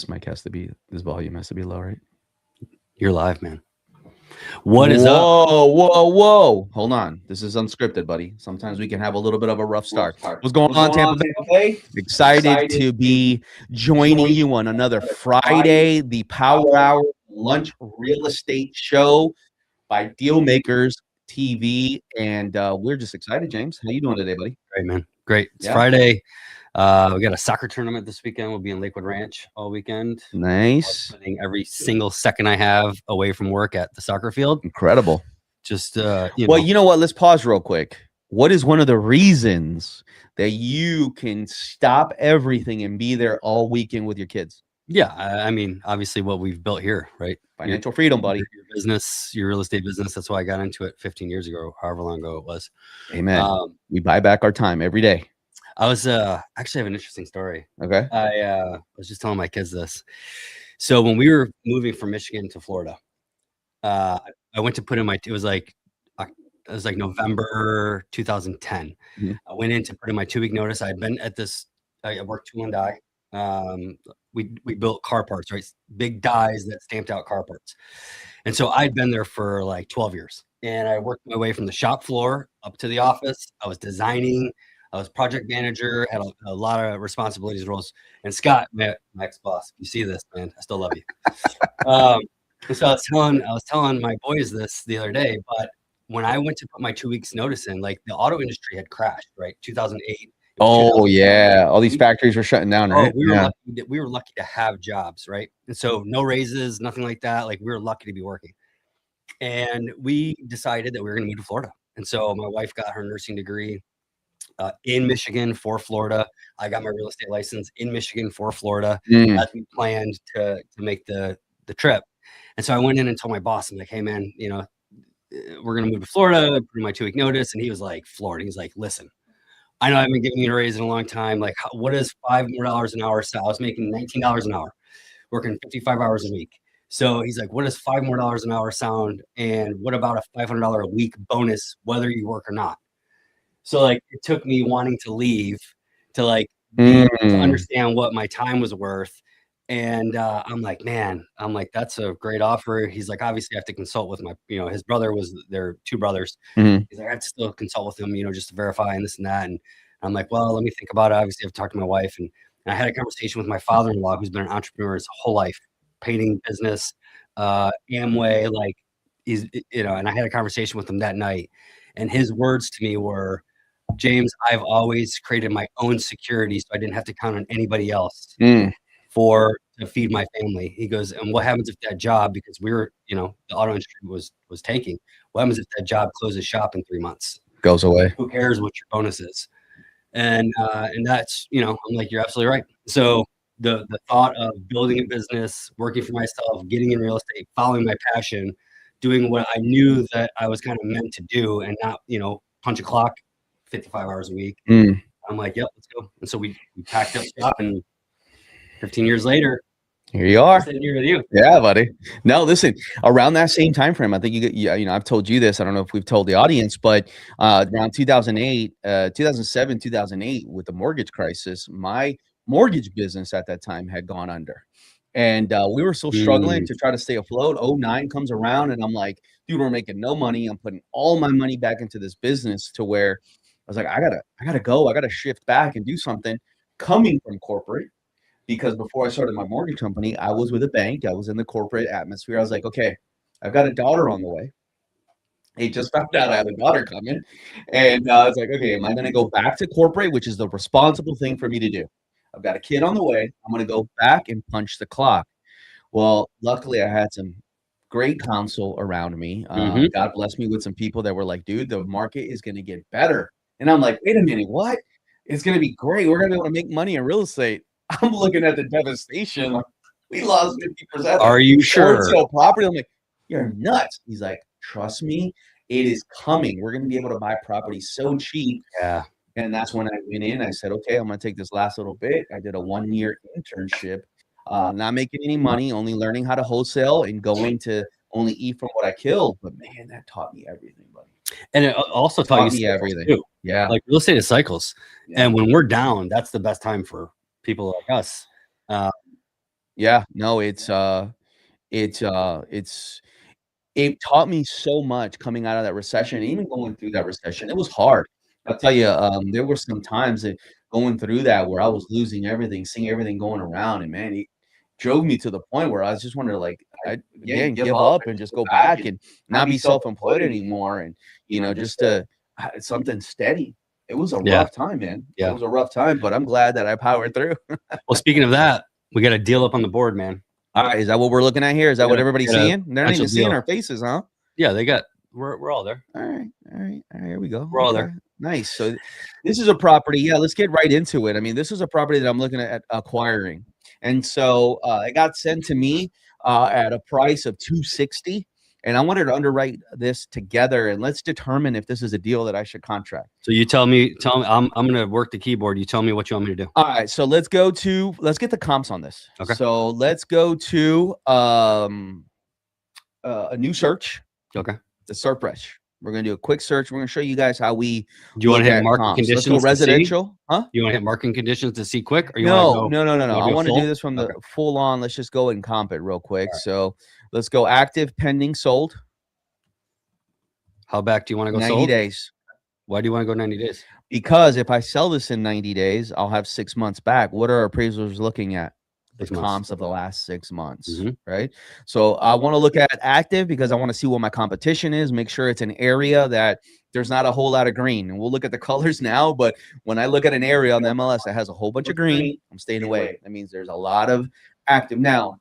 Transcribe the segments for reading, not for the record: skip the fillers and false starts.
This volume has to be low, right? You're live, man. What is up? Whoa. Hold on. This is unscripted, buddy. Sometimes we can have a little bit of a rough start. What's going on, Tampa Bay? Excited to be joining you on another Friday, the Power Hour Lunch Real Estate Show by Dealmakers TV. And we're just excited, James. How you doing today, buddy? Great, man. Great. It's Friday. We got a soccer tournament this weekend. We'll be in Lakewood Ranch all weekend. Nice. Spending every single second I have away from work at the soccer field. Incredible. Just you know what? Let's pause real quick. What is one of the reasons that you can stop everything and be there all weekend with your kids? Yeah, I mean, obviously what we've built here, right? Financial freedom, buddy. Your business, your real estate business. That's why I got into it 15 years ago, however long ago it was. Amen. We buy back our time every day. I was actually have an interesting story. Okay. I was just telling my kids this. So when we were moving from Michigan to Florida, I went to put in it was like November 2010. Mm-hmm. I went in to put in my 2-week notice. I'd been at I worked tool and die. We built car parts, right? Big dies that stamped out car parts. And so I'd been there for like 12 years. And I worked my way from the shop floor up to the office. I was designing. I was project manager, had a lot of responsibilities, roles. And Scott, my ex-boss, if you see this, man, I still love you. So I was telling my boys this the other day, but when I went to put my 2 weeks notice in, like the auto industry had crashed, right? 2008. Oh yeah. All these factories were shutting down, right? We were lucky to have jobs, right? And so no raises, nothing like that. Like we were lucky to be working. And we decided that we were going to move to Florida. And so my wife got her nursing degree in Michigan for Florida. I got my real estate license in Michigan for Florida as we planned to make the trip. And so I went in and told my boss, I'm like, hey man, we're going to move to Florida, put in my 2-week notice. And he was like, Florida. He's like, listen, I know I haven't been giving you a raise in a long time. Like, what is $5 more an hour? So I was making $19 an hour, working 55 hours a week. So he's like, what does $5 more an hour sound? And what about a $500 a week bonus, whether you work or not? So like, it took me wanting to leave to like to understand what my time was worth. And I'm like, that's a great offer. He's like, obviously I have to consult with my, his brother was there, 2 brothers. Mm-hmm. He's like, I have to still consult with him, just to verify and this and that. And I'm like, well, let me think about it. Obviously I've talked to my wife and I had a conversation with my father-in-law, who's been an entrepreneur his whole life, painting business, Amway, like he's, and I had a conversation with him that night. And his words to me were, James, I've always created my own security so I didn't have to count on anybody else to feed my family. He goes, and what happens if that job, because we were, the auto industry was tanking. What happens if that job closes shop in 3 months? Goes away. Who cares what your bonus is? And that's, I'm like, you're absolutely right. So the thought of building a business, working for myself, getting in real estate, following my passion, doing what I knew that I was kind of meant to do and not, punch a clock 55 hours a week. I'm like, yep, let's go. And so we packed up shop, and 15 years later, here you are. Sitting here with you. Yeah, buddy. No, listen, around that same time frame, I think I've told you this. I don't know if we've told the audience, but around 2008, 2007, 2008, with the mortgage crisis, my mortgage business at that time had gone under. And we were still struggling to try to stay afloat. 2009 comes around and I'm like, dude, we're making no money. I'm putting all my money back into this business to where I was like, I gotta go. I gotta shift back and do something coming from corporate. Because before I started my mortgage company, I was with a bank. I was in the corporate atmosphere. I was like, okay, I've got a daughter on the way. He just found out I have a daughter coming. And I was like, okay, am I going to go back to corporate, which is the responsible thing for me to do? I've got a kid on the way. I'm going to go back and punch the clock. Well, luckily I had some great counsel around me. God bless me with some people that were like, dude, the market is going to get better. And I'm like, wait a minute, what? It's going to be great. We're going to be able to make money in real estate. I'm looking at the devastation. Like, we lost 50%. Are you sure? Sale property. I'm like, you're nuts. He's like, trust me, it is coming. We're going to be able to buy property so cheap. Yeah. And that's when I went in. I said, okay, I'm going to take this last little bit. I did a 1-year internship, not making any money, only learning how to wholesale and going to only eat from what I killed. But man, that taught me everything, buddy. And it also taught me everything. Too. Yeah. Like real estate is cycles. Yeah. And when we're down, that's the best time for people like us. Yeah, no, it taught me so much coming out of that recession, even going through that recession. It was hard. I'll tell you, there were some times that going through that where I was losing everything, seeing everything going around, and man, it drove me to the point where I was just wanted to like, I again give up and just go back and not be self-employed anymore, and just to something steady. It was a Yeah. rough time, man. It Yeah. was a rough time, but I'm glad that I powered through. Well, speaking of that, we got a deal up on the board, man. All right, is that what we're looking at here? Is that what everybody's seeing? They're not even seeing our faces, huh? Yeah, we're all there. All right. Here we go. We're all there. Nice. So this is a property. Yeah, let's get right into it. I mean, this is a property that I'm looking at acquiring, and so it got sent to me at a price of $260, and I wanted to underwrite this together, and let's determine if this is a deal that I should contract. So you tell me. I'm gonna work the keyboard. You tell me what you want me to do. All right. So let's get the comps on this. Okay. So let's go to a new search. Okay. The search. We're gonna do a quick search. We're gonna show you guys how we. Do you want to hit market conditions? Let's go residential, huh? You want to hit market conditions to see quick, or you No. want to go? No. I want to do this from the full on. Let's just go and comp it real quick. Right. So let's go active, pending, sold. How back do you want to go? 90 days. Why do you want to go 90 days? Because if I sell this in 90 days, I'll have 6 months back. What are our appraisers looking at? The comps of the last 6 months, right? So I want to look at active because I want to see what my competition is, make sure it's an area that there's not a whole lot of green. And we'll look at the colors now, but when I look at an area on the MLS that has a whole bunch of green, I'm staying away. That means there's a lot of active. Now,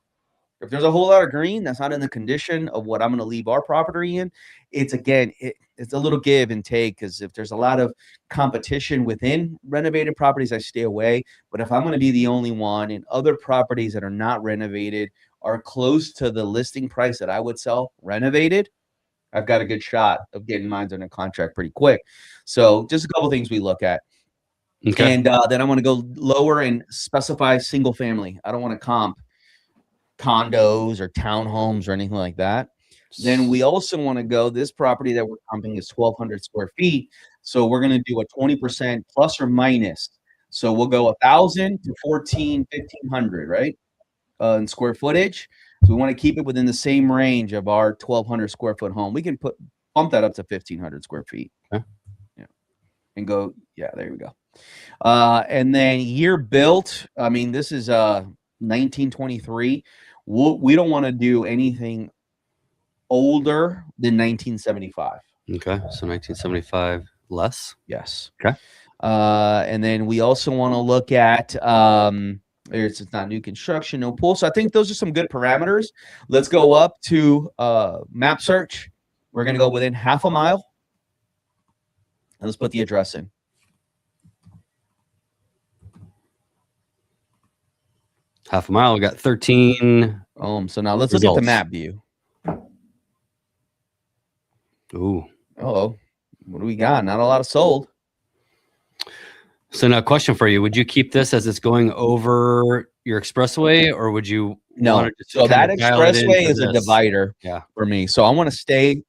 if there's a whole lot of green, that's not in the condition of what I'm going to leave our property in. It's again, it's a little give and take, because if there's a lot of competition within renovated properties, I stay away. But if I'm going to be the only one and other properties that are not renovated are close to the listing price that I would sell renovated, I've got a good shot of getting mine under contract pretty quick. So just a couple things we look at. Okay. And then I want to go lower and specify single family. I don't want to comp condos or townhomes or anything like that. Then we also want to go, this property that we're comping is 1,200 square feet. So we're going to do a 20% plus or minus. So we'll go 1,000 to 1,500, right? In square footage. So we want to keep it within the same range of our 1,200 square foot home. We can bump that up to 1,500 square feet. Okay. Yeah. And go, yeah, there we go. And then year built. I mean, this is 1923. We don't want to do anything older than 1975. Okay, so 1975 less. Yes. Okay. And then we also want to look at it's not new construction, no pool. So I think those are some good parameters. Let's go up to map search. We're going to go within half a mile. And let's put the address in. Half a mile. We got 13. So now let's look at the map view. Ooh. Uh-oh. What do we got? Not a lot of sold. So now, question for you: would you keep this as it's going over your expressway, or would you? No. So that expressway is a divider. Yeah. For me. So I want to stay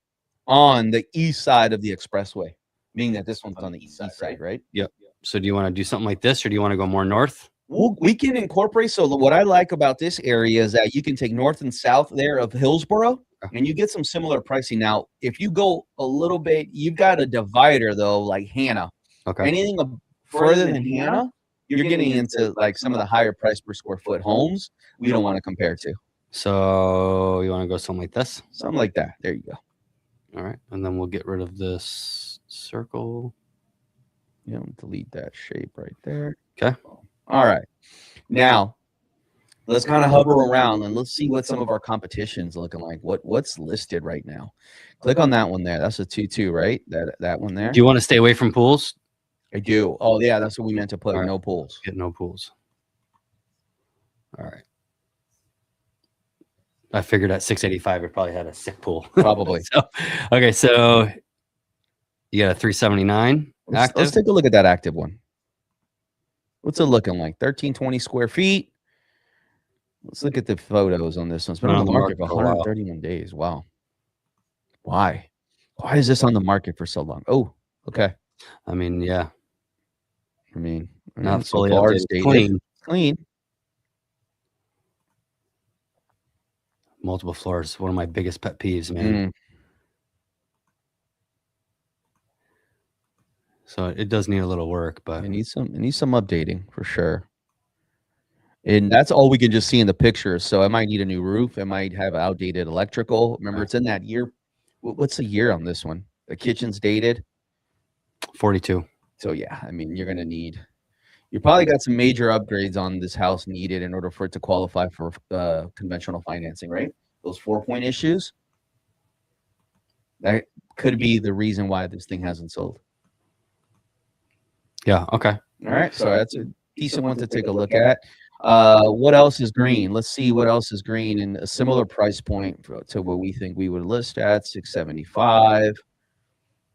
on the east side of the expressway, meaning that this one's on the east side, right? Yep. So do you want to do something like this, or do you want to go more north? We can incorporate. So what I like about this area is that you can take north and south there of Hillsboro, and you get some similar pricing. Now, if you go a little bit, you've got a divider though, like Hannah. Okay. Anything further than Hannah, you're getting into like some of the higher price per square foot homes we don't want to compare to. So you want to go something like this? Something like that. There you go. All right. And then we'll get rid of this circle. Yeah, delete that shape right there. Okay. All right. Now, let's kind of hover around and let's see what some of our competition's looking like. What's listed right now? Click on that one there. That's a 2-2, right? That one there. Do you want to stay away from pools? I do. Oh, yeah, that's what we meant to put. Right. No pools. Get no pools. All right. I figured at 685 it probably had a sick pool. Probably. Okay, so you got a 379 active. Let's take a look at that active one. What's it looking like? 1,320 square feet. Let's look at the photos on this one. It's been on the market for 131 days. Wow. Why? Why is this on the market for so long? Oh, okay. I mean, yeah. I mean, not fully updated. Clean. multiple floors. One of my biggest pet peeves, man. So it does need a little work, but it needs some updating for sure. And that's all we can just see in the pictures. So it might need a new roof. It might have outdated electrical. Remember, it's in that year. What's the year on this one? The kitchen's dated 42. So yeah, I mean, you're gonna need. You probably got some major upgrades on this house needed in order for it to qualify for conventional financing, right? Those 4-point issues. That could be the reason why this thing hasn't sold. Yeah. Okay. All right. So that's a decent one to take a look at. What else is green? Let's see what else is green in a similar price point to what we think we would list at, 675.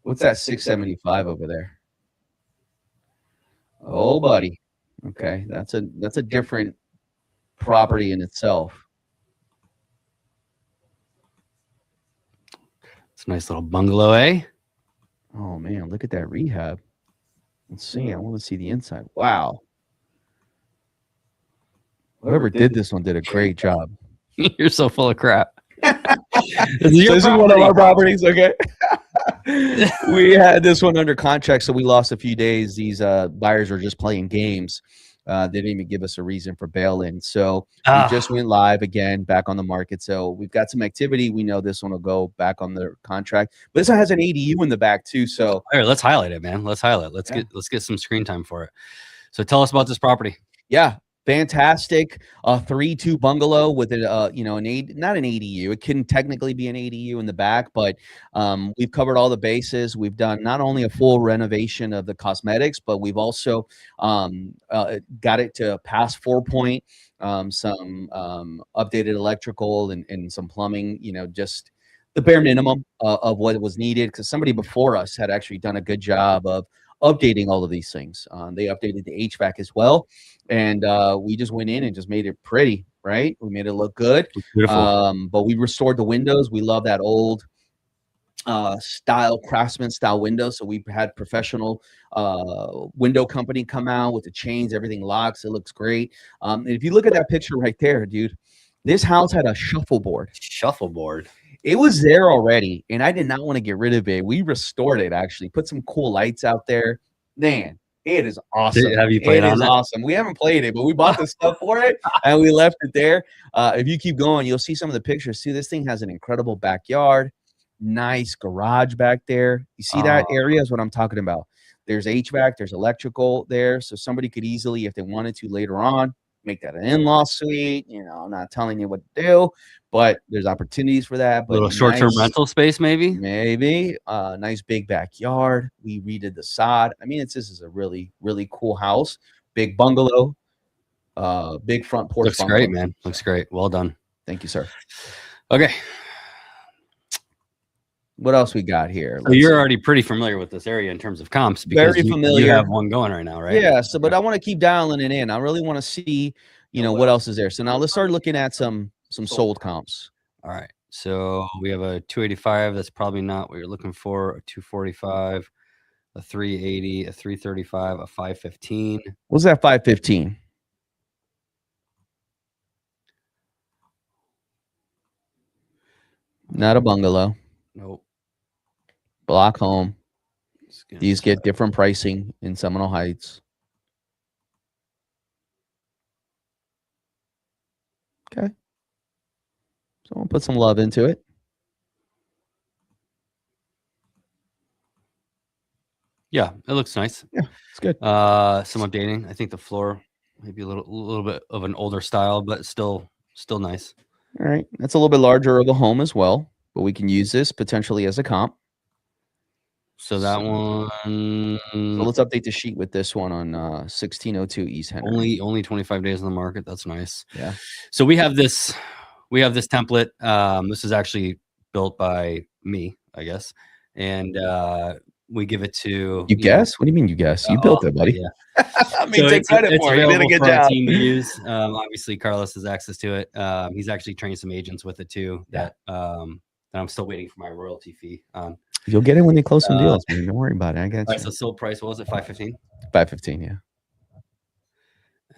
What's that 675 over there? Oh, buddy. Okay, that's a different property in itself. It's a nice little bungalow, eh? Oh man, look at that rehab. Let's see. I want to see the inside. Wow. Whoever did this one did a great job. You're so full of crap. This is one of our properties, okay? We had this one under contract, so we lost a few days. These buyers are just playing games. They didn't even give us a reason for bail-in. So we just went live again, back on the market. So we've got some activity. We know this one will go back on the contract. But this one has an ADU in the back too. So all right, let's highlight it, man. Let's highlight. Let's get some screen time for it. So tell us about this property. Yeah. Fantastic 3-2 bungalow with not an ADU. It can technically be an ADU in the back, but we've covered all the bases. We've done not only a full renovation of the cosmetics, but we've also got it to pass 4-point, some updated electrical and some plumbing, just the bare minimum of what was needed, because somebody before us had actually done a good job of updating all of these things. They updated the HVAC as well, and we just went in and just made it pretty, right? We made it look good. But we restored the windows. We love that old craftsman style window. So we had professional window company come out with the chains, everything locks. It looks great. And if you look at that picture right there, dude, this house had a shuffleboard. It was there already, and I did not want to get rid of it. We restored it, actually. Put some cool lights out there. Man, it is awesome. Have you played on it? Awesome. We haven't played it, but we bought the stuff for it, and we left it there. If you keep going, you'll see some of the pictures, too. This thing has an incredible backyard. Nice garage back there. You see that area is what I'm talking about. There's HVAC. There's electrical there, so somebody could easily, if they wanted to later on, make that an in-law suite. I'm not telling you what to do, but there's opportunities for that. But a little short-term rental space, maybe. Nice big backyard. We redid the sod. I mean, this is a really, really cool house. Big bungalow, big front porch. Looks great, man. Looks great. Well done. Thank you, sir. Okay. What else we got here? So you're already pretty familiar with this area in terms of comps, because very familiar. You have one going right now, right? Yeah. So, but I want to keep dialing it in. I really want to see, what else is there. So now let's start looking at some sold comps. All right. So we have a 285. That's probably not what you're looking for. A 245, a 380, a 335, a 515. What's that 515? Not a bungalow. Nope. Block home. These get different pricing in Seminole Heights. Okay. So I'll put some love into it. Yeah, it looks nice. Yeah, it's good. Some updating. I think the floor maybe a little bit of an older style, but still nice. All right. That's a little bit larger of a home as well, but we can use this potentially as a comp. So that one. So let's update the sheet with this one on 1602 East Henry. Only 25 days on the market. That's nice. Yeah. So we have this template. This is actually built by me, I guess, and we give it to you. Guess? What do you mean you guess? You built it, buddy. Yeah. I mean, take credit for it. You did a good job. Team to use. Obviously, Carlos has access to it. He's actually trained some agents with it too. That I'm still waiting for my royalty fee. You'll get it when they close some deals, man. Don't worry about it. I got you. So sold price, what was it? 515? 515, yeah.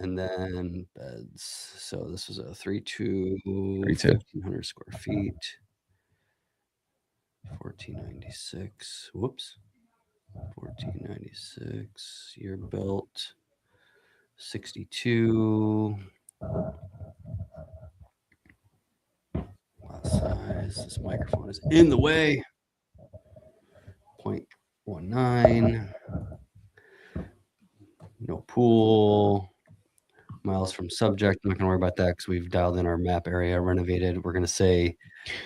And then beds. So this was a 3-2, 3-2. 1,500 square feet. 1496. Whoops. 1496. Year built. 62. Lot size. This microphone is in the way. 0.19. No pool. Miles from subject. I'm not going to worry about that because we've dialed in our map area, renovated. We're going to say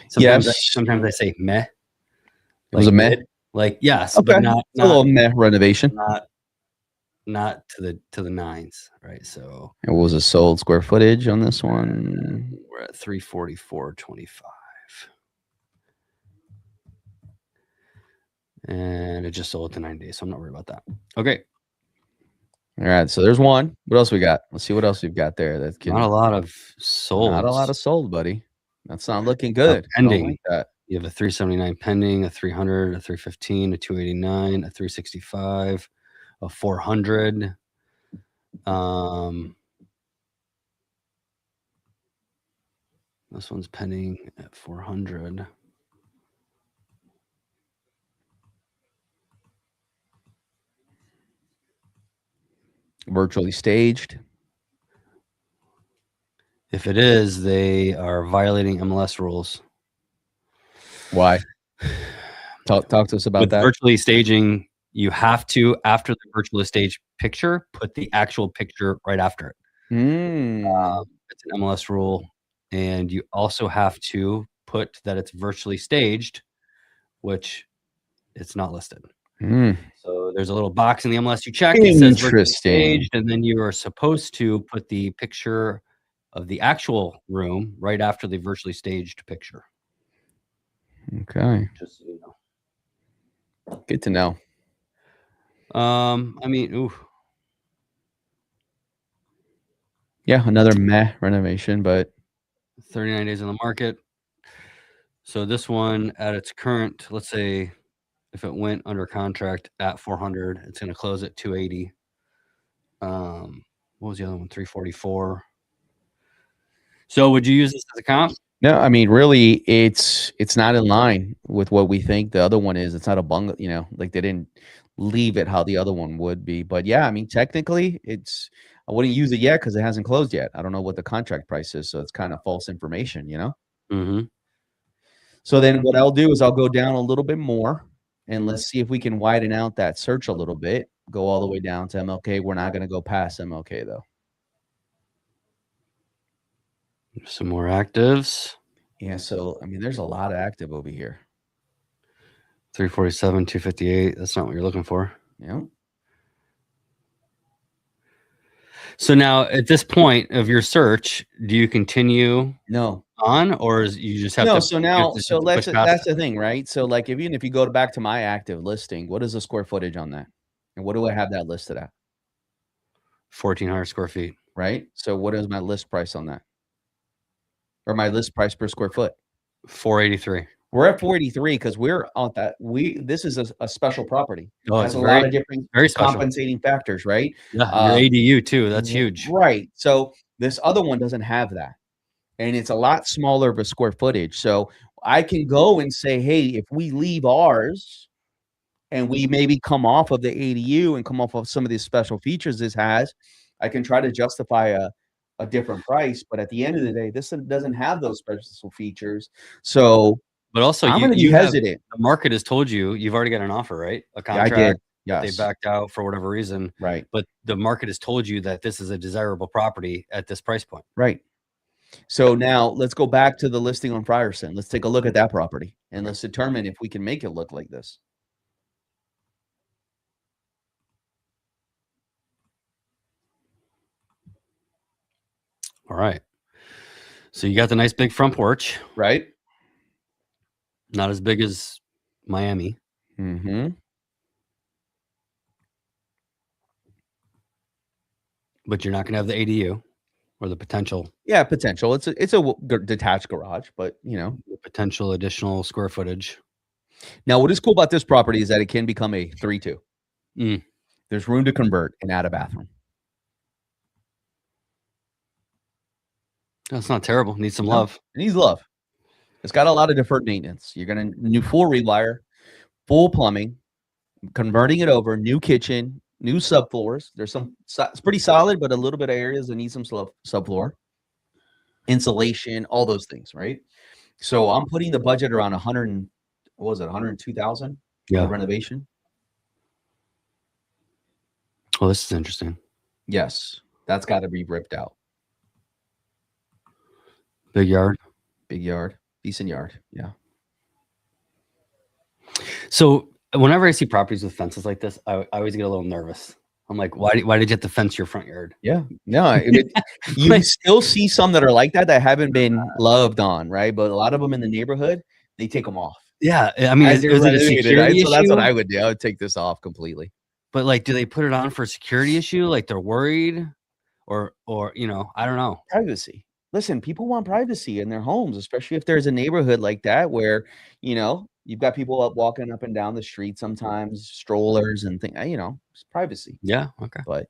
sometimes, Yes. sometimes I say meh. It was a meh. Mid. Like yes, Okay. but not a little meh renovation. Not to the nines, right? So What was the sold square footage on this one? we're at 344.25. And it just sold to 9 days, so I'm not worried about that. Okay. All right, so there's one. What else we got? Let's see what else we've got there. That Not a lot of sold. Not a lot of sold, buddy. That's not looking good. Pending. Like that. You have a 379 pending, a 300, a 315, a 289, a 365, a 400. This one's pending at 400. Virtually staged. If it is, they are violating MLS rules. Why? Talk to us about With that. virtually staging, you have to, after the virtually staged picture, put the actual picture right after it. It's an MLS rule. And you also have to put that it's virtually staged, which it's not listed. So there's a little box in the MLS you check. It says virtually staged, and then you are supposed to put the picture of the actual room right after the virtually staged picture. Okay. Just so you know. Good to know. I mean, ooh. Yeah, another meh renovation, but 39 days on the market. So this one at its current, let's say if it went under contract at 400, it's going to close at 280. What was the other one? 344. So would you use this as a comp? No, I mean, really, it's not in line with what we think the other one is. It's not a bungalow, you know, like they didn't leave it how the other one would be. But yeah, I mean, technically, I wouldn't use it yet because it hasn't closed yet. I don't know what the contract price is, so it's kind of false information, you know. Mm-hmm. So then what I'll do is I'll go down a little bit more and let's see if we can widen out that search a little bit. Go all the way down to MLK. We're not going to go past MLK though. Some more actives. Yeah, so I mean, there's a lot of active over here. 347, 258. That's not what you're looking for. Yeah. So now at this point of your search, do you continue on, or you just have to? So now, so that's the thing, right? So like, even if you go back to my active listing, what is the square footage on that? And what do I have that listed at? 1,400 square feet. Right. So what is my list price on that? Or my list price per square foot? 483. We're at 483 because we're on that. This is a special property. Oh, it's a lot of different compensating factors, right? Yeah, your ADU too. That's huge. Right. So this other one doesn't have that. And it's a lot smaller of a square footage. So I can go and say, hey, if we leave ours and we maybe come off of the ADU and come off of some of these special features this has, I can try to justify a different price. But at the end of the day, this doesn't have those special features. So, but also I'm going to be hesitant. The market has told you've already got an offer, right? A contract. Yeah, I did. Yes. They backed out for whatever reason. Right. But the market has told you that this is a desirable property at this price point. Right. So now let's go back to the listing on Frierson. Let's take a look at that property and let's determine if we can make it look like this. All right. So you got the nice big front porch. Right. Not as big as Miami. Mm-hmm. But you're not going to have the ADU or the potential. Yeah, potential. It's a detached garage, but you know, the potential additional square footage. Now, what is cool about this property is that it can become a 3-2. There's room to convert and add a bathroom. That's not terrible. Needs some love. It needs love. It's got a lot of deferred maintenance. You're going to new full rewire, full plumbing, converting it over, new kitchen, new subfloors. There's some, it's pretty solid, but a little bit of areas that need some subfloor, insulation, all those things, right? So I'm putting the budget around 100, what was it, 102,000 for renovation. Well, this is interesting. Yes, that's got to be ripped out. Big yard, decent yard. Yeah. So whenever I see properties with fences like this, I always get a little nervous. I'm like, why did you have to fence your front yard? Yeah, no, you still see some that are like that haven't been loved on, right? But a lot of them in the neighborhood, they take them off. Yeah, I mean, is it a security issue? So that's what I would do. I would take this off completely. But like, do they put it on for a security issue? Like they're worried, or you know, I don't know. Privacy. Listen, people want privacy in their homes, especially if there's a neighborhood like that where, you know, you've got people walking up and down the street sometimes, strollers and things, you know, it's privacy. Yeah. Okay. But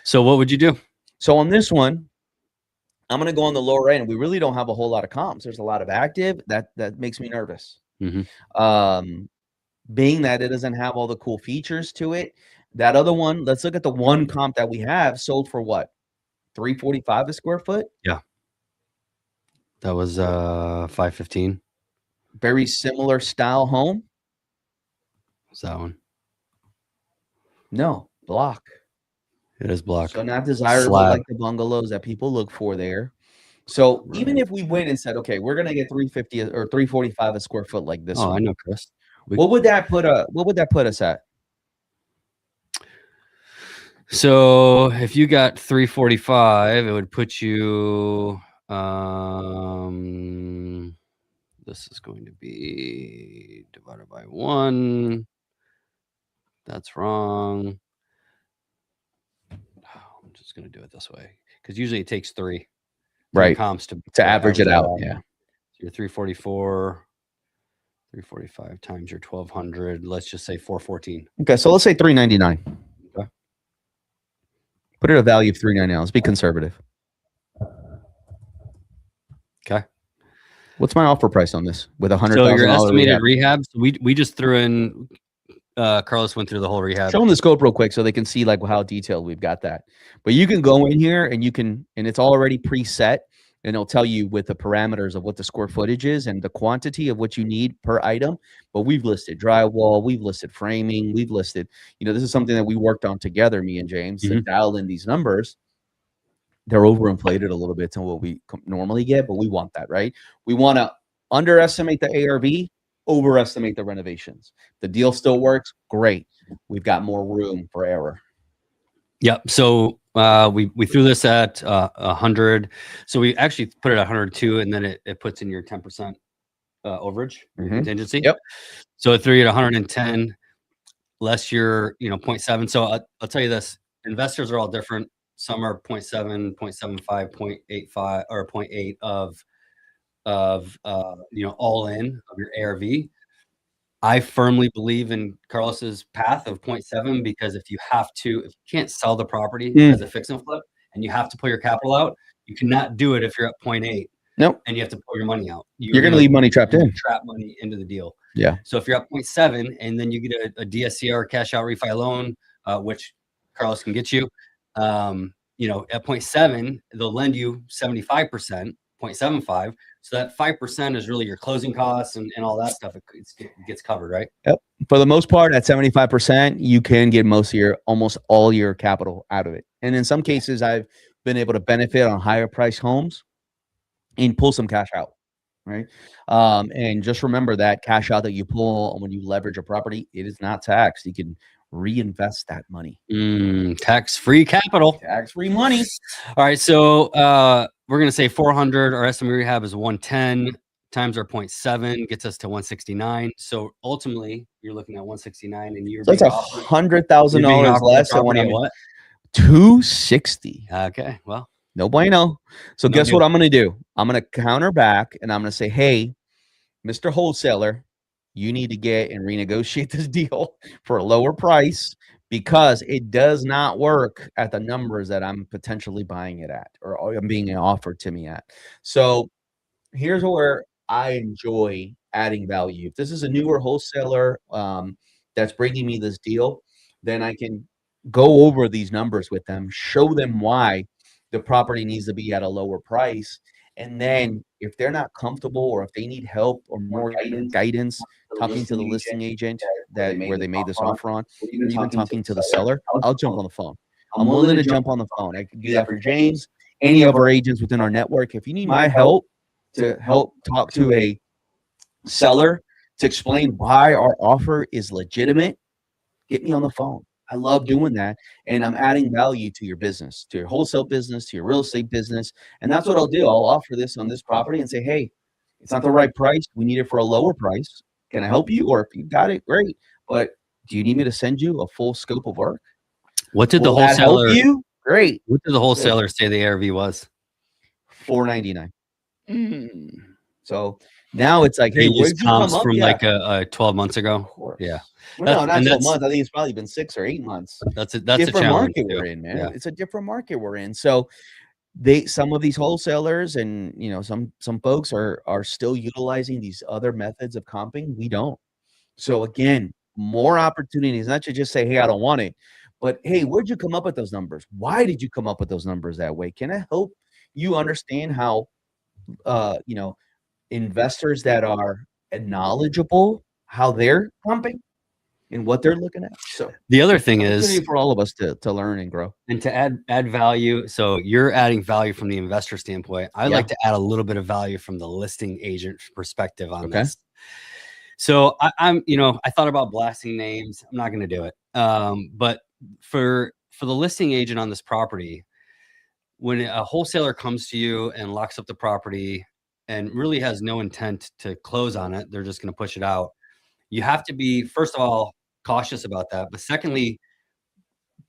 so what would you do? So on this one, I'm going to go on the lower end. We really don't have a whole lot of comps. There's a lot of active. That makes me nervous. Mm-hmm. Being that it doesn't have all the cool features to it. That other one, let's look at the one comp that we have sold for what? $345 a square foot? Yeah. That was $515. Very similar style home. What's that one? No, block. It is block. So not desirable like the bungalows that people look for there. So even if we went and said, okay, we're gonna get $350 or $345 a square foot like this one. I know, Chris. What would that put us at? So if you got $345, it would put you this is going to be divided by 1. That's wrong. I'm just going to do it this way because usually it takes 3 comps to average it out. Yeah. So you're 344, 345 times your 1,200. Let's just say 414. Okay, so let's say 399. Okay. Put it a value of 399. Let's be conservative. Okay. What's my offer price on this with $100,000? So your estimated rehab. So we just threw in. Carlos went through the whole rehab. Show them the scope real quick so they can see like how detailed we've got that. But you can go in here and it's already preset, and it'll tell you with the parameters of what the square footage is and the quantity of what you need per item. But we've listed drywall, we've listed framing, we've listed, this is something that we worked on together, me and James, to dial in these numbers. They're overinflated a little bit to what we normally get, but we want that, right? We want to underestimate the ARV, overestimate the renovations. The deal still works. Great. We've got more room for error. Yep. So we threw this at 100. So we actually put it at 102, and then it puts in your 10% overage contingency. Yep. So it threw you at 110 less your 0.7. So I'll tell you this: investors are all different. Some are 0.7, 0.75, 0.85, or 0.8 of all in of your ARV. I firmly believe in Carlos's path of 0.7 because if you can't sell the property as a fix and flip and you have to pull your capital out, you cannot do it if you're at 0.8. Nope. And you have to pull your money out. You're going to leave money trapped in. Trap money into the deal. Yeah. So if you're at 0.7 and then you get a DSCR cash out refi loan, which Carlos can get you, at 0.7, they'll lend you 75%, 0.75. So that 5% is really your closing costs and all that stuff. It gets covered, right? Yep. For the most part, at 75%, you can get almost all your capital out of it. And in some cases, I've been able to benefit on higher price homes and pull some cash out, right? And just remember that cash out that you pull when you leverage a property, it is not taxed. You can reinvest that money. Tax-free capital. Tax-free money. All right. So we're going to say 400. Our estimated rehab is 110 times our 0.7 gets us to 169. So ultimately, you're looking at 169, and you're that's $100,000 less than what? 260. Okay. Well, no bueno. So guess what I'm going to do? I'm going to counter back, and I'm going to say, hey, Mr. Wholesaler, you need to get and renegotiate this deal for a lower price because it does not work at the numbers that I'm potentially buying it at or I'm being offered to me at. So here's where I enjoy adding value. If this is a newer wholesaler that's bringing me this deal, then I can go over these numbers with them, show them why the property needs to be at a lower price. And then if they're not comfortable or if they need help or more guidance, talking to the listing agent that where they made this offer on, or even talking to the seller, I'll jump on the phone. I'm willing to jump on the phone. I can do that for James, any of our agents within our network. If you need my help to help talk to a seller to explain why our offer is legitimate, get me on the phone. I love doing that. And I'm adding value to your business, to your wholesale business, to your real estate business. And that's what I'll do. I'll offer this on this property and say, hey, it's not the right price. We need it for a lower price. Can I help you? Or if you got it, great. But do you need me to send you a full scope of work? What did the wholesaler you? Great. What did the wholesaler say the ARV was? $499. So now it's like, hey, where'd you come up from like a 12 months ago? Yeah. Well, no, not 12 months. I think it's probably been 6 or 8 months. That's a different challenge market we're in, man. Yeah. It's a different market we're in. So some of these wholesalers and some folks are still utilizing these other methods of comping. We don't. So again, more opportunities, not to just say, hey, I don't want it, but hey, where'd you come up with those numbers? Why did you come up with those numbers that way? Can I help you understand how investors that are knowledgeable, how they're pumping and what they're looking at? So the other thing is for all of us to learn and grow and to add value. So you're adding value from the investor standpoint. I like to add a little bit of value from the listing agent perspective on this. So I thought about blasting names. I'm not going to do it. But for the listing agent on this property, when a wholesaler comes to you and locks up the property and really has no intent to close on it, they're just going to push it out. You have to be, first of all, cautious about that. But secondly,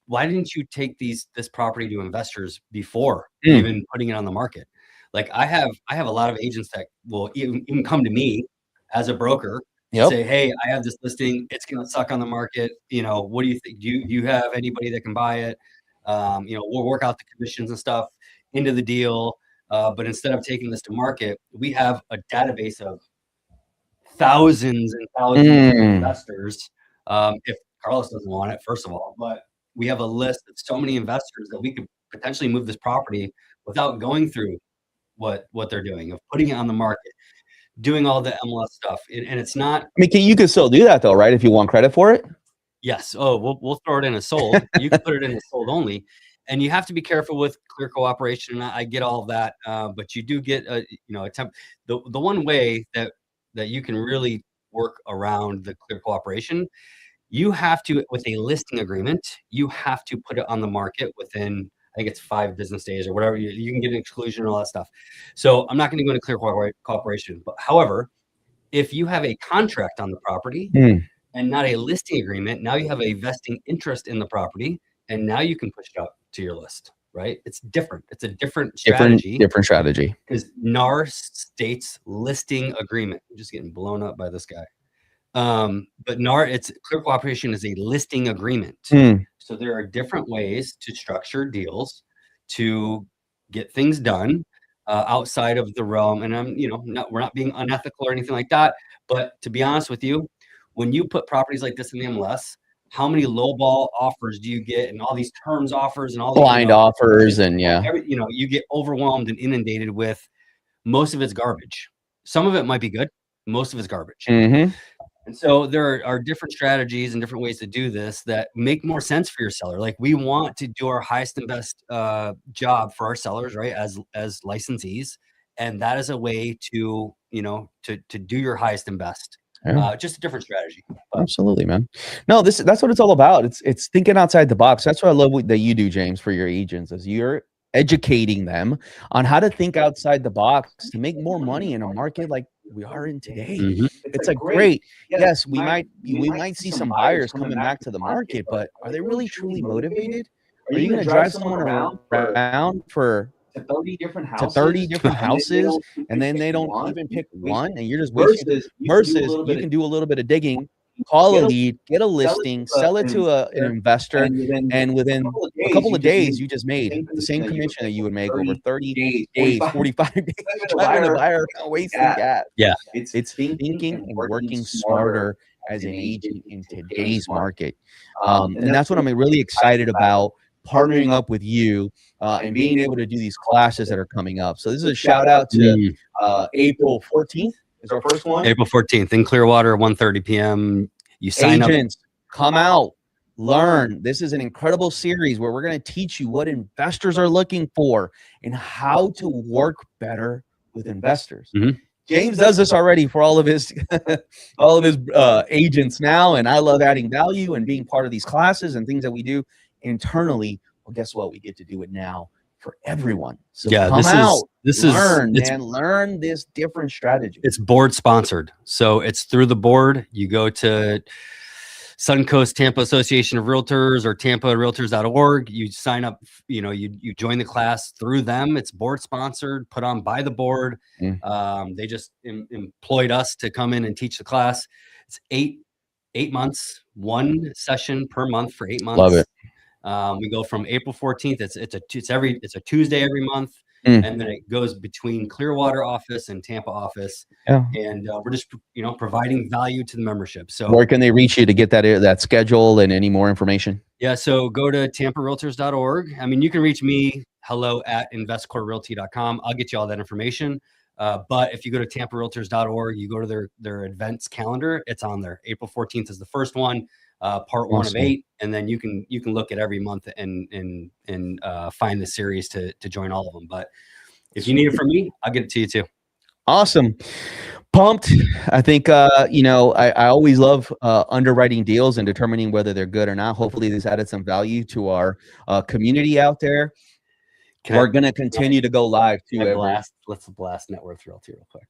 why didn't you take this property to investors before even putting it on the market? Like I have a lot of agents that will even come to me as a broker and say, hey, I have this listing. It's going to suck on the market. What do you think? Do you have anybody that can buy it? We'll work out the commissions and stuff into the deal. But instead of taking this to market, we have a database of thousands and thousands of investors. If Carlos doesn't want it, first of all, but we have a list of so many investors that we could potentially move this property without going through what they're doing, of putting it on the market, doing all the MLS stuff. And it's not. I mean, you can still do that though, right? If you want credit for it. Yes. Oh, we'll throw it in as sold. You can put it in as sold only. And you have to be careful with clear cooperation. And I get all of that. But you do get a temp. The one way that you can really work around the clear cooperation, you have to, with a listing agreement, you have to put it on the market within, I think it's 5 business days or whatever. You can get an exclusion and all that stuff. So I'm not going to go into clear cooperation. But however, if you have a contract on the property and not a listing agreement, now you have a vesting interest in the property, and now you can push it out to your list, right? It's different. It's a different strategy. Different strategy. Because NAR states listing agreement. I'm just getting blown up by this guy. But NAR, it's clear cooperation is a listing agreement. So there are different ways to structure deals to get things done outside of the realm. And we're not being unethical or anything like that. But to be honest with you, when you put properties like this in the MLS, how many lowball offers do you get, and all these terms offers and all these blind offers, and you get overwhelmed and inundated with. Most of it's garbage. Some of it might be good. Most of it's garbage. And so there are different strategies and different ways to do this that make more sense for your seller. Like we want to do our highest and best job for our sellers, right? As licensees, and that is a way to to do your highest and best. Just a different strategy. Absolutely, man. No, that's what it's all about. It's thinking outside the box. That's what I love that you do, James, for your agents, is you're educating them on how to think outside the box to make more money in a market like we are in today. It's like great. Yes, we might see some buyers coming back to the market, but are they really truly motivated? Are you going to drive someone around for to 30 different houses, and then they don't even pick one, and you're just wasting? Versus you can do a little bit of digging, call a lead, get a listing, sell it to an investor, and within a couple of days, you just made the same commission that you would make over 30 days, 45 days, driving the buyer around, wasting gas. Yeah. It's thinking and working smarter as an agent in today's market. And that's what I'm really excited about, partnering up with you and being able to do these classes that are coming up. So this is a shout out to April 14th is our first one. April 14th in Clearwater, 1:30 p.m. You sign Agents, come out, learn. This is an incredible series where we're going to teach you what investors are looking for and how to work better with investors. James does this already for all of his agents now, and I love adding value and being part of these classes and things that we do internally. Well, guess what? We get to do it now for everyone. So yeah, learn this different strategy. It's board sponsored, so it's through the board. You go to Suncoast Tampa Association of Realtors or TampaRealtors.org. You sign up, you join the class through them. It's board sponsored, put on by the board. They just employed us to come in and teach the class. It's eight months, one session per month for 8 months. Love it. We go from April 14th. It's a Tuesday every month. And then it goes between Clearwater office and Tampa office. And we're just, providing value to the membership. So where can they reach you to get that schedule and any more information? Yeah. So go to TampaRealtors.org. I mean, you can reach me, hello@investcorerealty.com. I'll get you all that information. But if you go to TampaRealtors.org, you go to their events calendar, it's on there. April 14th is the first one, part 1 of 8. And then you can look at every month and find the series to join all of them. But if you need it from me, I'll get it to you too. Awesome. Pumped. I think, I always love underwriting deals and determining whether they're good or not. Hopefully this added some value to our community out there. We're going to continue to go live too. Let's blast Net Worth Realty real quick.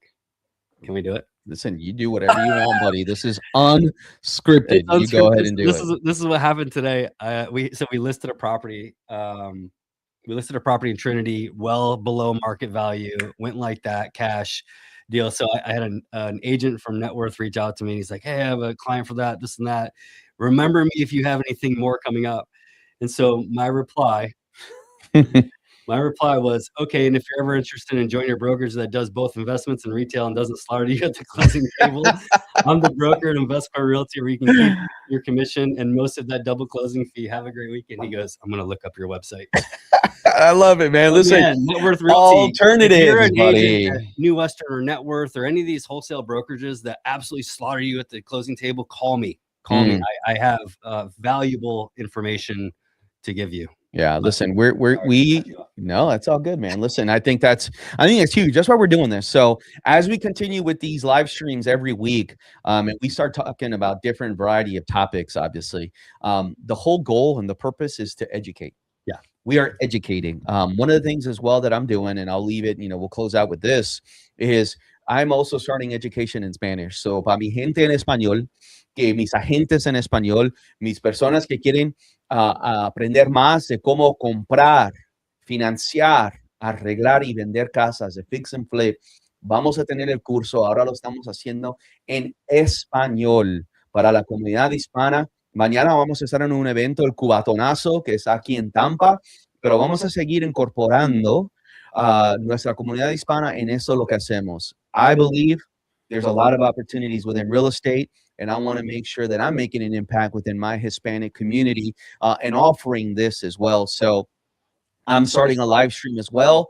Can we do it? Listen, you do whatever you want, buddy. This is unscripted. You go ahead and do it. This is what happened today. We listed a property. We listed a property in Trinity, well below market value. Went like that, cash deal. So I had an agent from Net Worth reach out to me. And he's like, "Hey, I have a client for that, this and that. Remember me if you have anything more coming up." And so my reply. My reply was, "Okay, and if you're ever interested in joining a brokerage that does both investments and retail and doesn't slaughter you at the closing table, I'm the broker at InvestCore Realty where you can keep your commission and most of that double closing fee. Have a great weekend." He goes, "I'm going to look up your website." I love it, man. Listen, Net Worth Realty. Alternatives, if you're an buddy. agent at New Western or Net Worth or any of these wholesale brokerages that absolutely slaughter you at the closing table, call me. Me. I have valuable information to give you. Yeah, listen, no, that's all good, man. Listen, I think that's huge. That's why we're doing this. So as we continue with these live streams every week, and we start talking about different variety of topics, obviously, the whole goal and the purpose is to educate. Yeah, we are educating. One of the things as well that I'm doing, and I'll leave it, we'll close out with this, is I'm also starting education in Spanish. So para mi gente en español, que mis agentes en español, mis personas que quieren aprender más de cómo comprar, financiar, arreglar y vender casas de fix and flip, vamos a tener el curso. Ahora lo estamos haciendo en español para la comunidad hispana. Mañana vamos a estar en un evento, el Cubatonazo, que está aquí en Tampa, pero vamos a seguir incorporando nuestra comunidad hispana en eso lo que hacemos. I believe there's a lot of opportunities within real estate, and I want to make sure that I'm making an impact within my Hispanic community and offering this as well. So I'm starting a live stream as well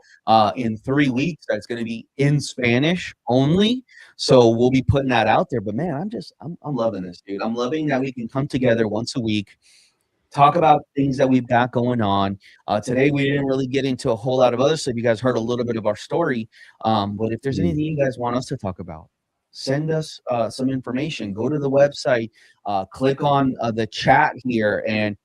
in 3 weeks. That's going to be in Spanish only. So we'll be putting that out there. But man, I'm loving this, dude. I'm loving that we can come together once a week, talk about things that we've got going on. Today, we didn't really get into a whole lot of other stuff. You guys heard a little bit of our story. But if there's anything you guys want us to talk about, send us some information. Go to the website, click on the chat here, and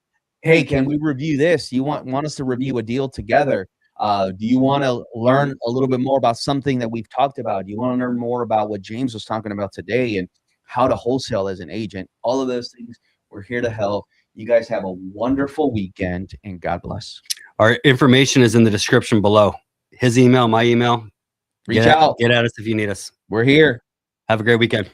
hey, can we review this? You want us to review a deal together? Do you want to learn a little bit more about something that we've talked about? Do you want to learn more about what James was talking about today and how to wholesale as an agent? All of those things, we're here to help. You guys have a wonderful weekend, and God bless. Our information is in the description below. His email, my email. Reach out. Get at us if you need us. We're here. Have a great weekend.